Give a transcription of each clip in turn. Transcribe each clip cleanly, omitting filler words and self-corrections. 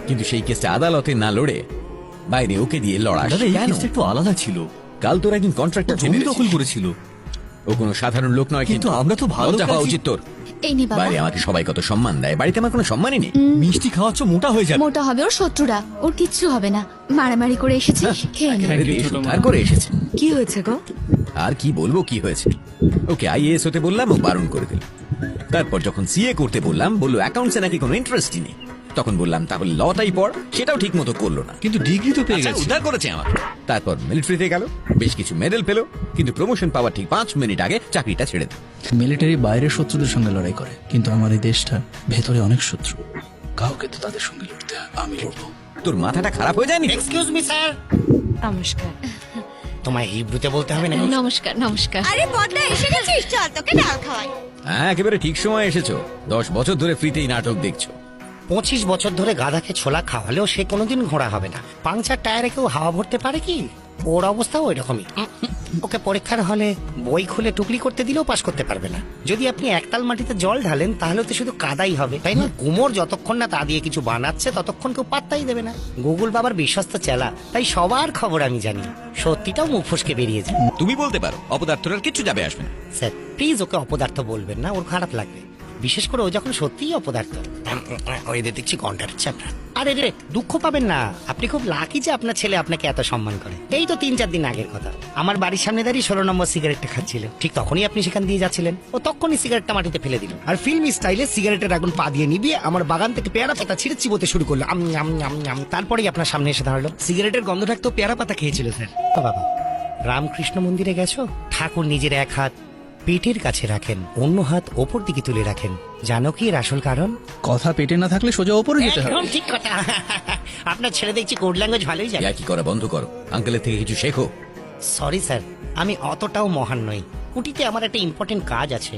কিন্তু সেই কেসটা আদালতে না লড়ে বাইরে ওকে দিয়ে লড়াস। দাদা এই কেসটা একটু আলাদা ছিল। কাল তোর একজন কন্ট্রাক্টর জমি দখল করেছিল। ও কোনো সাধারণ লোক নয়, কিন্তু আমরা তো ভালো লজ্জা হওয়া কাজই- উচিত তোর। এই নে বাবা, বাইরে আমাকে সবাই কত সম্মান দেয়, বাড়িতে আমার কোনো সম্মানই নেই। মিষ্টি খাওয়াচ্ছ, মোটা হয়ে যাবে। মোটা হবে ওর শত্রুরা, ওর কিচ্ছু হবে না। মারামারি করে এসেছিস, খেয়ে নে। আরে দেশ উদ্ধার করে এসেছে। কি হয়েছে গো? আর কি বলবো কি হয়েছে, ওকে আইএএস হতে বললাম, ও বারণ করে দিল। তারপর যখন সিএ করতে বললাম, বললো অ্যাকাউন্টসে নাকি কোনো ইন্টারেস্টই নেই। তখন বললাম তাহলে লটাই পড়, সেটাও ঠিক মতো করলো না। কিন্তু ডিগ্রি তো পেয়ে আচ্ছা, গেছে। উদ্ধার করেছে আমার। তারপর মিলিটারিতে গেল, বেশ কিছু মেডেল পেল, কিন্তু প্রমোশন পাওয়ার ঠিক 5 মিনিট আগে চাকরিটা ছেড়ে দিল। মিলিটারি বাইরের শত্রুদের সঙ্গে লড়াই করে, কিন্তু আমার এই দেশটা ভেতরে অনেক শত্রু। কাউকে তো তাদের সঙ্গে লড়তে হয়, আমি লড়বো। তোর মাথাটা খারাপ হয়ে যায়নি? এক্সকিউজ মি স্যার, নমস্কার। তোমায় হিব্রুতে বলতে হবে না। নমস্কার নমস্কার। আরে বদ্দা এসে গেছিস, চল তোকে ডাল খাওয়াই। হ্যাঁ, একেবারে ঠিক সময় এসেছো। 10 বছর ধরে ফ্রিতেই নাটক দেখছো। 25 বছর ধরে গাধাকে ছোলা খাওয়ালেও সে কোনোদিন ঘোড়া হবে না। পাংচার টায়ারে কেউ হাওয়া ভরতে পারে কি? ওর অবস্থা ওই রকমই। ওকে পরীক্ষার হলে বই খুলে টুকলি করতে দিলেও পাশ করতে পারবে না। যদি আপনি একতাল মাটিতে জল ঢালেন তাহলে তো শুধু কাদাই হবে, তাই না? কুমোর যতক্ষণ না তা দিয়ে কিছু বানাচ্ছে ততক্ষণ কেউ পাত্তাই দেবে না। গুগল বাবার বিশ্বস্ত চেলা, তাই সবার খবর আমি জানি। সত্যিটাও মুখ ফসকে বেরিয়ে যায়। তুমি বলতে পারো অপদার্থটার কিচ্ছু যাবে আসবে না। স্যার প্লিজ ওকে অপদার্থ বলবেন না, ওর খারাপ লাগবে। বিশেষ করে ও যখন সত্যিই অপদার্থ। ওই দেখছি কন্টার আপনার। আরে রে, দুঃখ পাবেন না, আপনি খুব লাকি যে আপনার ছেলে আপনাকে এত সম্মান করে। এই তো 3-4 দিন আগের কথা, আমার বাড়ির সামনে দাঁড়িয়ে 16 নম্বর সিগারেটটা খাচ্ছিল। ঠিক তখনই আপনি সেখান দিয়ে যাচ্ছিলেন, ও তখনই সিগারেটটা মাটিতে ফেলে দিল, আর ফিল্মি স্টাইলে সিগারেটের আগুন পা দিয়ে নিবিয়ে আমার বাগান থেকে পেয়ারা পাতা ছিঁড়ে চিবোতে শুরু করলো। তারপরেই আপনার সামনে এসে দাঁড়ালো। সিগারেটের গন্ধ থাকতেও পেয়ারা পাতা খেয়েছিল স্যার। ও বাবা, রামকৃষ্ণ মন্দিরে গেছো? ঠাকুর নিজের এক হাত পেটের কাছে রাখেন, অন্য হাত ওপর দিকে তুলে রাখেন। জানো কি এর আসল কারণ? কথা পেটে না থাকলে সোজা ওপরে যেতে হবে। একদম ঠিক কথা। আপনার ছেলে দেখছি কোড ল্যাঙ্গুয়েজ ভালোই জানে। কি করা বন্ধ করো, আঙ্কেলের থেকে কিছু শেখো। সরি স্যার, আমি অতটাও মহান নই। কুটিতে আমার একটা ইম্পর্টেন্ট কাজ আছে,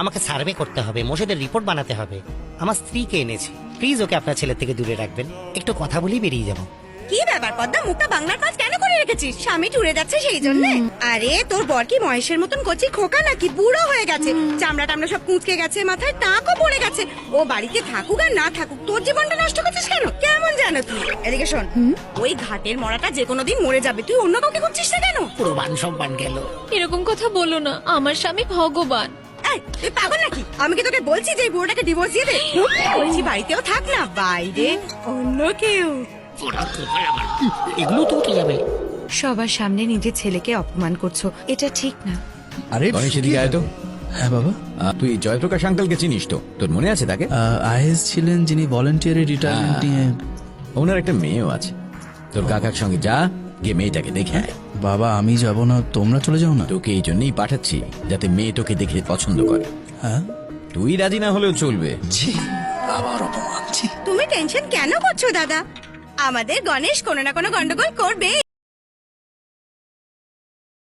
আমাকে সার্ভে করতে হবে, মোষেদের রিপোর্ট বানাতে হবে। আমার স্ত্রীকে এনেছি, প্লিজ ওকে আপনার ছেলে থেকে দূরে রাখবেন। একটু কথা বলেই বেরিয়ে যাবো। কি ব্যাপার পদ্মা, মুখটা বাংলার কাজ কেন করে রেখেছিস? স্বামী টুরে যাচ্ছে সেই জন্য? আরে তোর বর কি মহেশের মতন কচি খোকা নাকি? বুড়ো হয়ে গেছে, চামড়া টামড়া সব কুঁচকে গেছে, মাথায় টাকও পড়ে গেছে। ও বাড়িতে থাকুক আর না থাকুক, তোর জীবনটা নষ্ট করছিস কেন? কেমন জানো তুই? এদিকে শোন, ওই ঘাটের মরাটা যে কোনো দিন মরে যাবে, তুই অন্য কাউকে করছিস না কেন? পুরো মান সম্মান গেল। এরকম কথা বলো না, আমার স্বামী ভগবান। এই, তুই পাগল নাকি? আমি কি তোকে বলছি যে এই বুড়োটাকে ডিভোর্স দিয়ে দে? বলছি বাড়িতেও থাক না, বাইরে অন্য কেউ। এগুলো তো উঠে যাবে। সবার সামনে নিজের ছেলেকে অপমান করছো, এটা ঠিক না। আরে গণেশ এদিকে আয় তো। হ্যাঁ বাবা। তুই জয়প্রকাশ আঙ্কেলকে চিনিস তো? তোর মনে আছে তাকে? আইএস ছিলেন যিনি ভলেন্টিয়ারি রিটায়ারমেন্ট নিয়ে। ওনার একটা মেয়েও আছে। তোর কাকার সঙ্গে যা, গিয়ে মেয়েটাকে দেখে আয়। বাবা আমি যাব না, তোমরা চলে যাও না। তোকে এই জন্যই পাঠাচ্ছি যাতে মেয়ে তোকে দেখে পছন্দ করে। হ্যাঁ, তুই রাজি না হলেও চলবে। ছি, আবার অপমান। ছি। তুমি টেনশন কেন করছো দাদা? আমাদের গণেশ কোনো না কোনো গন্ডগোল করবে।